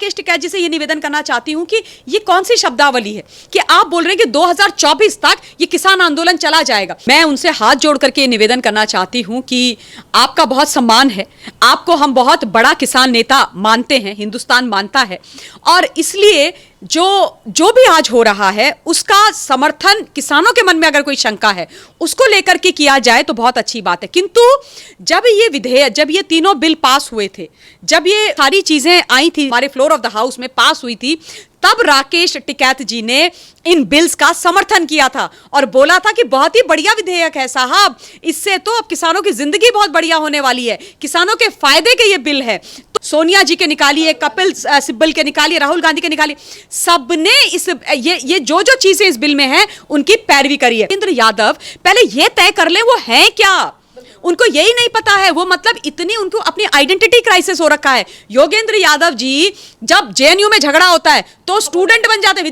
राकेश टिकैत जी से ये निवेदन करना चाहती हूं कि ये कौन सी शब्दावली है कि आप बोल रहे हैं कि 2024 तक ये किसान आंदोलन चला जाएगा। मैं उनसे हाथ जोड़ करके निवेदन करना चाहती हूं कि आपका बहुत सम्मान है, आपको हम बहुत बड़ा किसान नेता मानते हैं, हिंदुस्तान मानता है, और इसलिए जो भी आज हो रहा है उसका समर्थन किसानों के मन में अगर कोई शंका है उसको लेकर के किया जाए तो बहुत अच्छी बात है। किंतु जब ये विधेयक, जब ये तीनों बिल पास हुए थे, जब ये सारी चीजें आई थी हमारे फ्लोर ऑफ द हाउस में पास हुई थी, तब राकेश टिकैत जी ने इन बिल्स का समर्थन किया था और बोला था कि बहुत ही बढ़िया विधेयक है साहब, इससे तो अब किसानों की जिंदगी बहुत बढ़िया होने वाली है, किसानों के फायदे के ये बिल है। तो सोनिया जी के निकालिए, कपिल सिब्बल के निकालिए, राहुल गांधी के निकालिए, सबने ये जो चीजें इस बिल में हैं उनकी पैरवी करी है। योगेंद्र यादव पहले ये तय कर ले वो हैं क्या, उनको यही नहीं पता है, वो मतलब इतनी उनको अपनी आइडेंटिटी क्राइसिस हो रखा है। योगेंद्र यादव जी जब जेएनयू में झगड़ा होता है तो स्टूडेंट बन जाते हैं,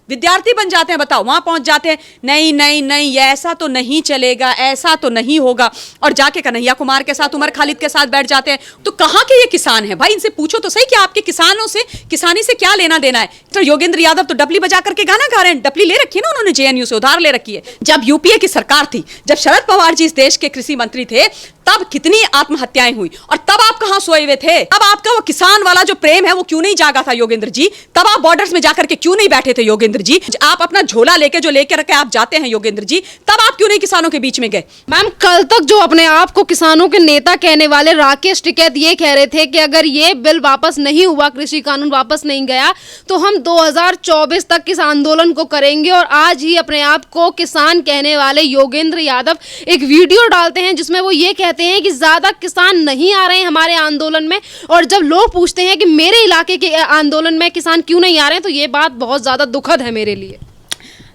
विद्यार्थी बन जाते हैं, बताओ, वहां पहुंच जाते हैं, नहीं नहीं नहीं ये ऐसा तो नहीं चलेगा, ऐसा तो नहीं होगा, और जाके कन्हैया कुमार के साथ, उमर खालिद के साथ बैठ जाते हैं। तो कहां के ये किसान हैं भाई, इनसे पूछो तो सही कि आपके किसानों से, किसानी से क्या लेना देना है। तो योगेंद्र यादव तो डपली बजा करके गाना गा रहे हैं, डपली ले रखी है ना उन्होंने, जेएनयू से उधार ले रखी है। जब यूपीए की सरकार थी, जब शरद पवार जी इस देश के कृषि मंत्री थे, तब कितनी आत्महत्याएं हुई, और तब आप कहां सोए हुए थे? तब आपका वो किसान वाला जो प्रेम है वो क्यों नहीं जागा था योगेंद्र जी? तब आप बॉर्डर्स में जाकर के क्यों नहीं बैठे थे योगेंद्र जी? आप अपना झोला लेके जो लेकर के आप जाते हैं योगेंद्र जी, तब आप क्यों नहीं किसानों के बीच में गए? मैम, कल तक जो अपने आप को किसानों के नेता कहने वाले राकेश टिकैत ये कह रहे थे कि अगर ये बिल वापस नहीं हुआ, कृषि कानून वापस नहीं गया, तो हम 2024 तक इस आंदोलन को करेंगे। और आज ही अपने आप को किसान कहने वाले योगेंद्र यादव एक वीडियो डालते हैं जिसमें वो ये कहते हैं कि ज्यादा किसान नहीं आ रहे हैं हमारे आंदोलन में। और जब लोग पूछते हैं कि मेरे इलाके के आंदोलन में किसान क्यों नहीं आ रहे हैं, तो ये बात बहुत ज्यादा दुखद है मेरे लिए।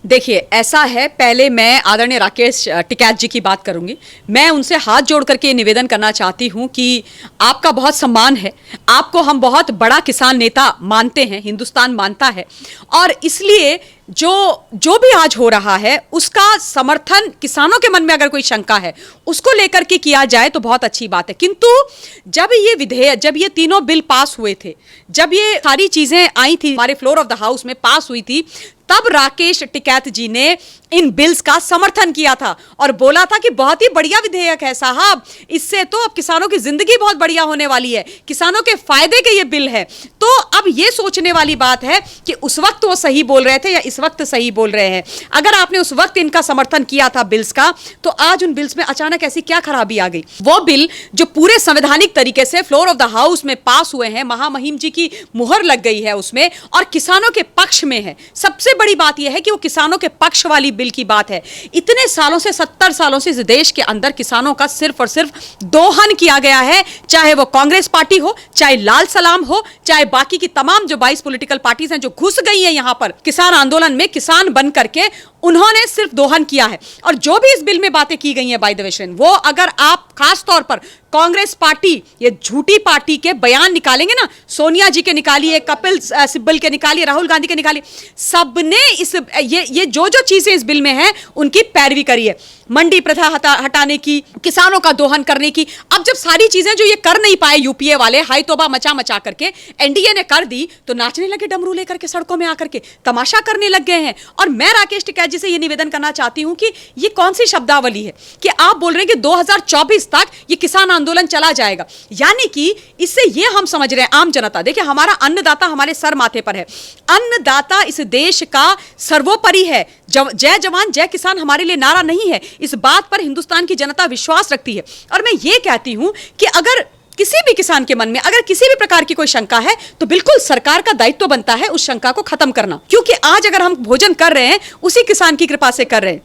देखिए, ऐसा है, पहले मैं आदरणीय राकेश टिकैत जी की बात करूंगी। मैं उनसे हाथ जोड़ करके निवेदन करना चाहती हूं कि आपका बहुत सम्मान है, आपको हम बहुत बड़ा किसान नेता मानते हैं, हिंदुस्तान मानता है, और इसलिए जो भी आज हो रहा है उसका समर्थन किसानों के मन में अगर कोई शंका है उसको लेकर के किया जाए तो बहुत अच्छी बात है। किंतु जब ये विधेयक, जब ये तीनों बिल पास हुए थे, जब ये सारी चीजें आई थी हमारे फ्लोर ऑफ द हाउस में पास हुई थी, तब राकेश टिकैत जी ने इन बिल्स का समर्थन किया था और बोला था कि बहुत ही बढ़िया विधेयक है साहब, इससे तो अब किसानों की जिंदगी बहुत बढ़िया होने वाली है, किसानों के फायदे के ये बिल है। तो अब ये सोचने वाली बात है कि उस वक्त वो सही बोल रहे थे या इस वक्त सही बोल रहे हैं। अगर आपने उस वक्त इनका समर्थन किया था बिल्स का, तो आज उन बिल्स में अचानक ऐसी क्या खराबी आ गई? वो बिल जो पूरे संवैधानिक तरीके से फ्लोर ऑफ द हाउस में पास हुए हैं, महामहिम जी की मुहर लग गई है उसमें और किसानों के पक्ष में है। सबसे बड़ी बात यह है कि वो किसानों के पक्ष वाली बिल की बात है। इतने सालों से, 70 सालों से इस देश के अंदर किसानों का सिर्फ और सिर्फ दोहन किया गया है, चाहे वो कांग्रेस पार्टी हो, चाहे लाल सलाम हो, चाहे बाकी की तमाम जो 22 पॉलिटिकल पार्टीज हैं जो घुस गई हैं यहां पर किसान आंदोलन में, किसान बन करके उन्होंने सिर्फ दोहन किया है। और जो भी इस बिल में बातें की गई हैं बाय द वे, वो अगर आप खास तौर पर कांग्रेस पार्टी, ये झूठी पार्टी के बयान निकालेंगे ना, सोनिया जी के निकालिए, कपिल सिब्बल के निकालिए, राहुल गांधी के निकालिए, सबने ये जो चीजें इस बिल में हैं उनकी पैरवी करी है। मंडी प्रथा हटाने की, किसानों का दोहन करने की। अब जब सारी चीजें जो ये कर नहीं पाए यूपीए वाले, हाई तौबा मचा मचा करके एनडीए ने कर दी, तो नाचने लगे डमरू लेकर के, सड़कों में आकर के तमाशा करने लग गए हैं। और मैं राकेश टिकैत जी से ये निवेदन करना चाहती हूं कि ये कौन सी शब्दावली है कि आप बोल रहे हैं कि 2024 तक ये किसान आंदोलन चला जाएगा, यानी कि इससे ये हम समझ रहे हैं आम जनता, देखिए हमारा अन्नदाता हमारे सर माथे पर है, अन्नदाता इस देश का सर्वोपरि है। जय जवान जय किसान हमारे लिए नारा नहीं है, इस बात पर हिंदुस्तान की जनता विश्वास रखती है। और मैं ये कहती हूं कि अगर किसी भी किसान के मन में अगर किसी भी प्रकार की कोई शंका है, तो बिल्कुल सरकार का दायित्व बनता है उस शंका को खत्म करना। क्योंकि आज अगर हम भोजन कर रहे हैं उसी किसान की कृपा से कर रहे हैं,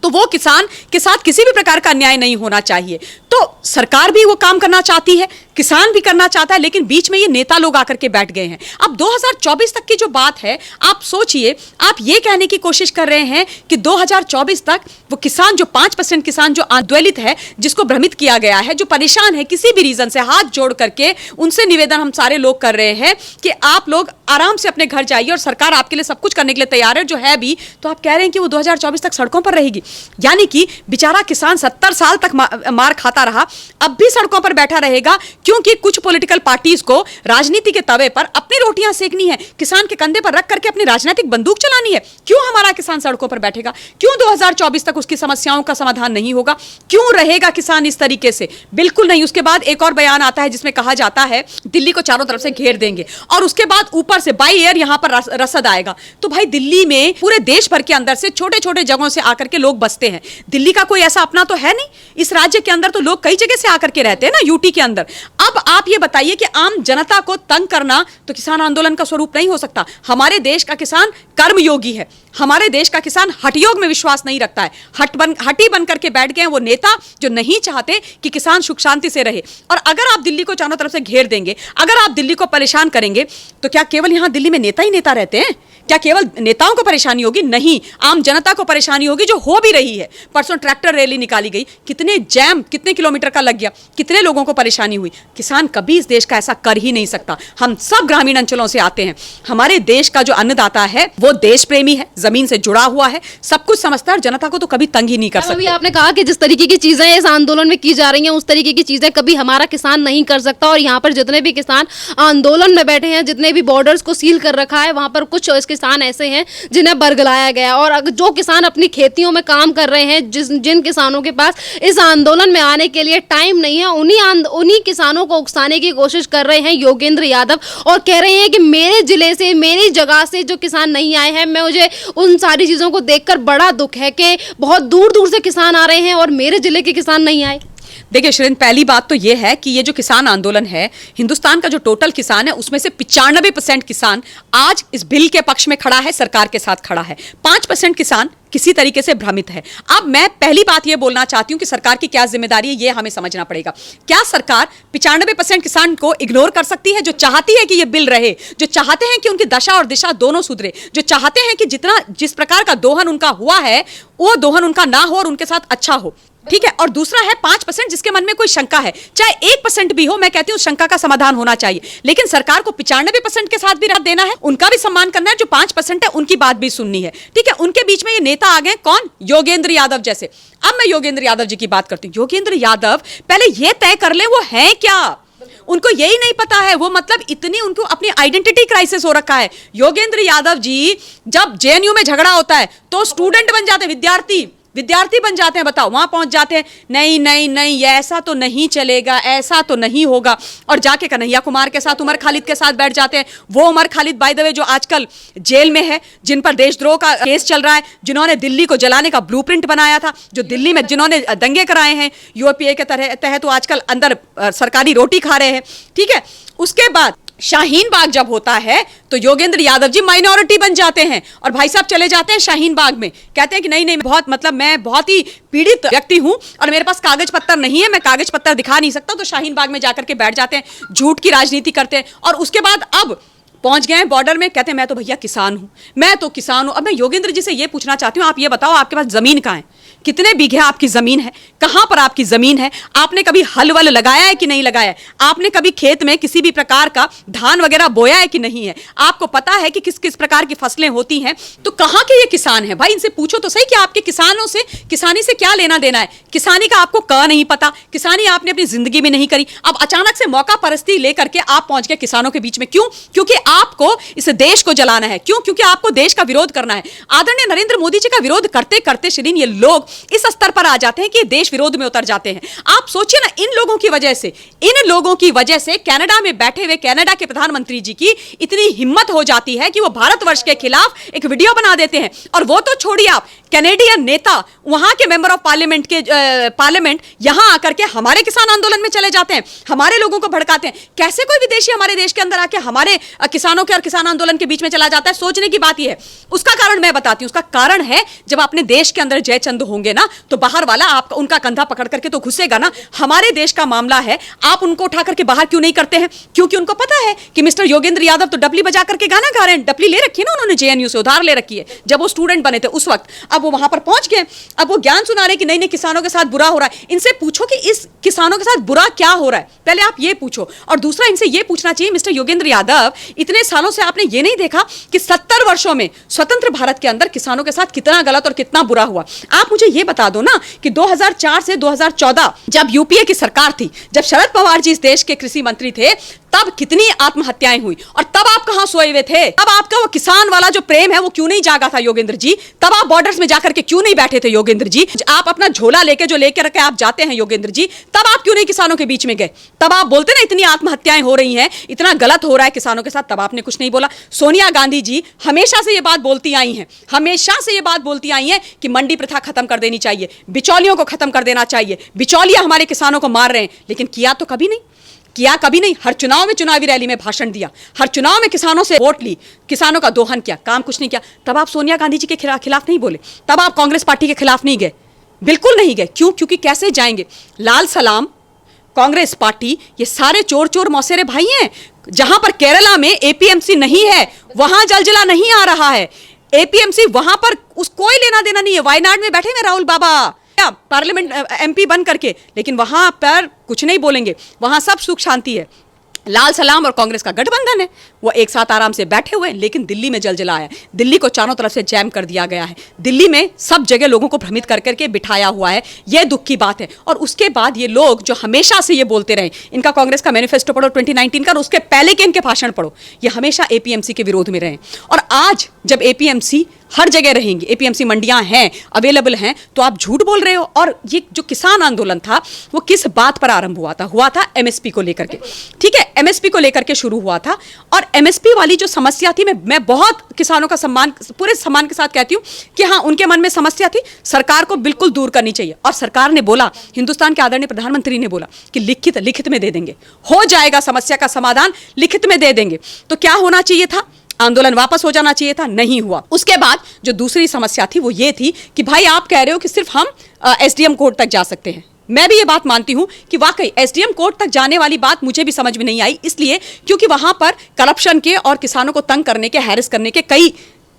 तो वो किसान के साथ किसी भी प्रकार का अन्याय नहीं होना चाहिए। तो सरकार भी वो काम करना चाहती है, किसान भी करना चाहता है, लेकिन बीच में ये नेता लोग आकर के बैठ गए हैं। अब 2024 तक की जो बात है, आप सोचिए, आप ये कहने की कोशिश कर रहे हैं कि 2024 तक वो किसान जो 5% किसान जो आंदोलित है, जिसको भ्रमित किया गया है, जो परेशान है किसी भी रीजन से, हाथ जोड़ करके उनसे निवेदन हम सारे लोग कर रहे हैं कि आप लोग आराम से अपने घर जाइए और सरकार आपके लिए सब कुछ करने के लिए तैयार है, जो है भी। तो आप कह रहे हैं कि वो 2024 तक सड़कों पर रहेगी। यानी कि बेचारा किसान 70 साल तक मार खाता रहा, अब भी सड़कों पर बैठा रहेगा, क्योंकि कुछ पॉलिटिकल पार्टीज को राजनीति के तवे पर अपनी रोटियां सेकनी है, किसान के कंधे पर रख करके अपनी राजनीतिक बंदूक चलानी है। क्यों हमारा किसान सड़कों पर बैठेगा? क्यों 2024 तक उसकी समस्याओं का समाधान नहीं होगा? क्यों रहेगा किसान इस तरीके से? बिल्कुल नहीं। उसके बाद एक और बयान आता है जिसमें कहा जाता है दिल्ली को चारों तरफ से घेर देंगे, और उसके बाद ऊपर से बाई एयर यहां पर रसद आएगा। तो भाई दिल्ली में पूरे देश भर के अंदर से छोटे छोटे जगहों से आकर के लोग बसते हैं। दिल्ली का कोई ऐसा अपना तो है नहीं, इस राज्य के अंदर तो लोग कई जगह से आकर के रहते हैं ना, यूटी के अंदर। अब आप ये बताइए कि आम जनता को तंग करना तो किसान आंदोलन का स्वरूप नहीं हो सकता। हमारे देश का किसान कर्मयोगी है, हमारे देश का किसान हठयोग में विश्वास नहीं रखता है। हटी बन करके बैठ गए वो नेता जो नहीं चाहते कि किसान सुख शांति से रहे। और अगर आप दिल्ली को चारों तरफ से घेर देंगे, अगर आप दिल्ली को परेशान करेंगे, तो क्या केवल यहां दिल्ली में नेता ही नेता रहते हैं? क्या केवल नेताओं को परेशानी होगी? नहीं, आम जनता को परेशानी होगी, जो हो भी रही है। परसों ट्रैक्टर रैली निकाली गई, कितने जैम, कितने किलोमीटर का लग गया, कितने लोगों को परेशानी हुई। किसान कभी इस देश का ऐसा कर ही नहीं सकता। हम सब ग्रामीण अंचलों से आते हैं। हमारे देश का जो अन्नदाता है वो देश प्रेमी है, जमीन से जुड़ा हुआ है, सब कुछ समझता है, और जनता को तो कभी तंग ही नहीं कर सकता। अभी आपने कहा कि जिस तरीके की चीजें इस आंदोलन में की जा रही हैं, उस तरीके की चीजें कभी हमारा किसान नहीं कर सकता। और यहाँ पर जितने भी किसान आंदोलन में बैठे हैं, जितने भी बॉर्डर्स को सील कर रखा है, वहां पर कुछ किसान ऐसे हैं जिन्हें बरगलाया गया। और जो किसान अपनी खेतियों में काम कर रहे हैं, जिन किसानों के पास इस आंदोलन में आने के लिए टाइम नहीं है, उन्हीं किसानों को उकसाने की कोशिश कर रहे हैं योगेंद्र यादव, और कह रहे हैं कि मेरे जिले से, मेरी जगह से जो किसान नहीं आए हैं, मुझे उन सारी चीजों को देखकर बड़ा दुख है कि बहुत दूर दूर से किसान आ रहे हैं और मेरे जिले के किसान नहीं आए। देखिए श्रीन, पहली बात तो यह है कि ये जो किसान आंदोलन है, हिंदुस्तान का जो टोटल किसान है उसमें से 95% किसान आज इस बिल के पक्ष में खड़ा है, सरकार के साथ खड़ा है। 5% किसान किसी तरीके से भ्रमित है। अब मैं पहली बात यह बोलना चाहती हूं कि सरकार की क्या जिम्मेदारी है, यह हमें समझना पड़ेगा। क्या सरकार 95% किसान को इग्नोर कर सकती है, जो चाहती है कि यह बिल रहे, जो चाहते हैं कि उनकी दशा और दिशा दोनों सुधरे, जो चाहते हैं कि जिस प्रकार का दोहन उनका हुआ है वो दोहन उनका ना हो और उनके साथ अच्छा हो? ठीक है। और दूसरा है 5% जिसके मन में कोई शंका है, चाहे 1% भी हो, मैं कहती हूं शंका का समाधान होना चाहिए। लेकिन सरकार को 95% के साथ भी राहत देना है, उनका भी सम्मान करना है। जो 5% है उनकी बात भी सुननी है। ठीक है। उनके बीच में ये नेता आ गए, कौन? योगेंद्र यादव जैसे। अब मैं योगेंद्र यादव जी की बात करती हूं। योगेंद्र यादव पहले ये तय कर ले वो है क्या। उनको यही नहीं पता है, वो मतलब इतनी उनको अपनी आइडेंटिटी क्राइसिस हो रखा है। योगेंद्र यादव जी जब जेएनयू में झगड़ा होता है तो स्टूडेंट बन जाते हैं, विद्यार्थी बन जाते हैं। बताओ, वहां पहुंच जाते हैं, नहीं नहीं नहीं ऐसा तो नहीं चलेगा, ऐसा तो नहीं होगा, और जाके कन्हैया कुमार के साथ, उमर खालिद के साथ बैठ जाते हैं। वो Umar Khalid by the way जो आजकल जेल में है, जिन पर देशद्रोह का केस चल रहा है, जिन्होंने दिल्ली को जलाने का ब्लूप्रिंट बनाया था, जो दिल्ली में जिन्होंने दंगे कराए हैं यूपीए के तहत, वो आजकल अंदर सरकारी रोटी खा रहे हैं। ठीक है। उसके बाद शाहीन बाग जब होता है तो योगेंद्र यादव जी माइनॉरिटी बन जाते हैं, और भाई साहब चले जाते हैं शाहीन बाग में, कहते हैं कि नहीं नहीं मैं बहुत ही पीड़ित व्यक्ति हूं और मेरे पास कागज पत्तर नहीं है, मैं कागज पत्तर दिखा नहीं सकता। तो शाहीन बाग में जाकर के बैठ जाते हैं, झूठ की राजनीति करते हैं। और उसके बाद अब पहुंच गए हैं बॉर्डर में, कहते हैं मैं तो भैया किसान हूं, मैं तो किसान हूं। अब मैं योगेंद्र जी से ये पूछना चाहती हूं, आप ये बताओ आपके पास जमीन कहां है? कितने बीघे आपकी जमीन है? कहां पर आपकी जमीन है? आपने कभी हल वल लगाया है कि नहीं लगाया है? आपने कभी खेत में किसी भी प्रकार का धान वगैरह बोया है कि नहीं है? आपको पता है कि किस किस प्रकार की फसलें होती हैं? तो कहां के ये किसान हैं भाई? इनसे पूछो तो सही कि आपके किसानों से, किसानी से क्या लेना देना है? किसानी का आपको क नहीं पता, किसानी आपने अपनी जिंदगी में नहीं करी। अब अचानक से मौका परस्ती लेकर के आप पहुंच गए किसानों के बीच में। क्यों? क्योंकि आपको इस देश को जलाना है। क्यों? क्योंकि आपको देश का विरोध करना है। आदरणीय नरेंद्र मोदी जी का विरोध करते करते श्रीन ये लोग इस स्तर पर आ जाते हैं कि देश विरोध में उतर जाते हैं। आप सोचिए ना, इन लोगों की वजह से कनाडा में बैठे हुए कनाडा के प्रधानमंत्री जी की इतनी हिम्मत हो जाती है कि वो भारतवर्ष के खिलाफ एक वीडियो बना देते हैं। और वो तो छोड़िए, आप कैनेडियन नेता, वहां के मेंबर ऑफ पार्लियामेंट यहां आकर के हमारे किसान आंदोलन में चले जाते हैं, हमारे लोगों को भड़काते हैं। कैसे कोई विदेशी हमारे देश के अंदर आके हमारे किसानों के और किसान आंदोलन के बीच में चला जाता है? सोचने की बात यह है। उसका कारण मैं बताती हूं। उसका कारण है, जब अपने देश के अंदर जयचंद होंगे ना, तो बाहर वाला आपका उनका कंधा पकड़ करके तो घुसेगा ना। हमारे देश का मामला है, आप उनको उठा करके बाहर क्यों नहीं करते हैं? क्योंकि उनको पता है कि मिस्टर योगेंद्र यादव तो डपली बजा करके गाना गा रहे हैं। डपली ले रखी है ना उन्होंने, जेएनयू से उधार ले रखी है जब वो स्टूडेंट बने थे उस वक्त। अब वो वहां पर पहुंच गए, अब वो ज्ञान सुना रहे कि नहीं नहीं किसानों के साथ बुरा हो रहा है। इनसे पूछो कि इस किसानों के साथ बुरा क्या हो रहा है, पहले आप ये पूछो। और दूसरा, इनसे ये पूछना चाहिए, मिस्टर योगेंद्र यादव, इतने सालों से आपने ये नहीं देखा कि 70 वर्षों में स्वतंत्र भारत के अंदर किसानों के साथ कितना गलत और कितना बुरा हुआ? आप मुझे ये बता दो ना कि 2004 से 2014 जब यूपीए की सरकार थी, जब शरद पवार जी इस देश के कृषि मंत्री थे, तब कितनी आत्महत्याएं हुई और तब आप कहां सोए हुए थे? तब आपका वो किसान वाला जो प्रेम है वो क्यों नहीं जागा था योगेंद्र जी? तब आप बॉर्डर्स में जाकर के क्यों नहीं बैठे थे योगेंद्र जी? आप अपना झोला लेके जो लेकर के आप जाते हैं योगेंद्र जी, तब आप क्यों नहीं किसानों के बीच में गए? तब आप बोलते ना इतनी आत्महत्याएं हो रही हैं, इतना गलत हो रहा है किसानों के साथ, तब आपने कुछ नहीं बोला। सोनिया गांधी जी हमेशा से ये बात बोलती आई हैं, हमेशा से ये बात बोलती आई हैं कि मंडी प्रथा खत्म कर देनी चाहिए, बिचौलियों को खत्म कर देना चाहिए, बिचौलिया हमारे किसानों को मार रहे हैं, लेकिन किया तो कभी नहीं, किया कभी नहीं। हर चुनाव में चुनावी रैली में भाषण दिया, हर चुनाव में किसानों से वोट ली, किसानों का दोहन किया, काम कुछ नहीं किया। तब आप सोनिया गांधी जी के खिलाफ नहीं बोले, तब आप कांग्रेस पार्टी के खिलाफ नहीं गए, बिल्कुल नहीं गए। क्यों? क्योंकि कैसे जाएंगे? लाल सलाम, कांग्रेस पार्टी, ये सारे चोर चोर मौसेरे भाई हैं। जहां पर केरला में एपीएमसी नहीं है वहां जलजिला नहीं आ रहा है। एपीएमसी वहां पर कोई लेना देना नहीं है। वायनाड में बैठे हुए राहुल बाबा पार्लियामेंट एमपी बन करके, लेकिन वहां पर कुछ नहीं बोलेंगे, वहां सब सुख शांति है। लाल सलाम और कांग्रेस का गठबंधन है, वो एक साथ आराम से बैठे हुए हैं, लेकिन दिल्ली में जलजिला है। दिल्ली को चारों तरफ से जैम कर दिया गया है, दिल्ली में सब जगह लोगों को भ्रमित कर करके बिठाया हुआ है। यह दुख की बात है। और उसके बाद ये लोग जो हमेशा से ये बोलते रहे, इनका कांग्रेस का मैनिफेस्टो पढ़ो 2019 का, और उसके पहले के इनके भाषण पढ़ो, ये हमेशा एपीएमसी के विरोध में रहे। और आज जब एपीएमसी हर जगह रहेंगे, एपीएमसी मंडियां हैं, अवेलेबल हैं, तो आप झूठ बोल रहे हो। और ये जो किसान आंदोलन था वो किस बात पर आरंभ हुआ था एमएसपी को लेकर के, ठीक है, एमएसपी को लेकर के शुरू हुआ था। और एमएसपी वाली जो समस्या थी, मैं बहुत किसानों का सम्मान, पूरे सम्मान के साथ कहती हूं कि हाँ, उनके मन में समस्या थी, सरकार को बिल्कुल दूर करनी चाहिए। और सरकार ने बोला, हिंदुस्तान के आदरणीय प्रधानमंत्री ने बोला कि लिखित में दे देंगे, हो जाएगा समस्या का समाधान, लिखित में दे देंगे। तो क्या होना चाहिए था? आंदोलन वापस हो जाना चाहिए था, नहीं हुआ। उसके बाद जो दूसरी समस्या थी वो ये थी कि भाई आप कह रहे हो कि सिर्फ हम एसडीएम कोर्ट तक जा सकते हैं। मैं भी ये बात मानती हूं कि वाकई एसडीएम कोर्ट तक जाने वाली बात मुझे भी समझ में नहीं आई, इसलिए क्योंकि वहां पर करप्शन के और किसानों को तंग करने के, हैरेस करने के कई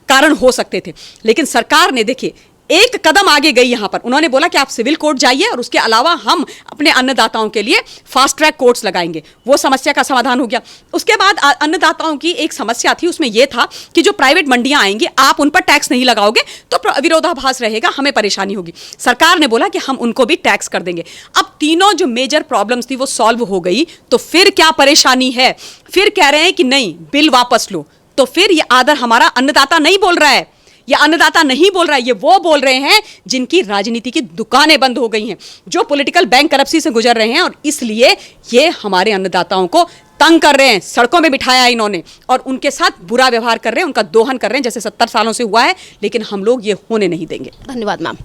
कारण हो सकते थे। लेकिन सरकार ने देखिए एक कदम आगे गई। यहां पर उन्होंने बोला कि आप सिविल कोर्ट जाइए और उसके अलावा हम अपने अन्नदाताओं के लिए फास्ट ट्रैक कोर्ट्स लगाएंगे। वो समस्या का समाधान हो गया। उसके बाद अन्नदाताओं की एक समस्या थी, उसमें यह था कि जो प्राइवेट मंडियां आएंगी, आप उन पर टैक्स नहीं लगाओगे तो विरोधाभास रहेगा, हमें परेशानी होगी। सरकार ने बोला कि हम उनको भी टैक्स कर देंगे। अब तीनों जो मेजर प्रॉब्लम्स थी वो सॉल्व हो गई, तो फिर क्या परेशानी है? फिर कह रहे हैं कि नहीं, बिल वापस लो। तो फिर ये आदर हमारा अन्नदाता नहीं बोल रहा है, ये अन्नदाता नहीं बोल रहा है, ये वो बोल रहे हैं जिनकी राजनीति की दुकानें बंद हो गई हैं, जो पॉलिटिकल बैंक करप्सी से गुजर रहे हैं, और इसलिए ये हमारे अन्नदाताओं को तंग कर रहे हैं। सड़कों में बिठाया इन्होंने और उनके साथ बुरा व्यवहार कर रहे हैं, उनका दोहन कर रहे हैं, जैसे 70 सालों से हुआ है। लेकिन हम लोग ये होने नहीं देंगे। धन्यवाद मैम।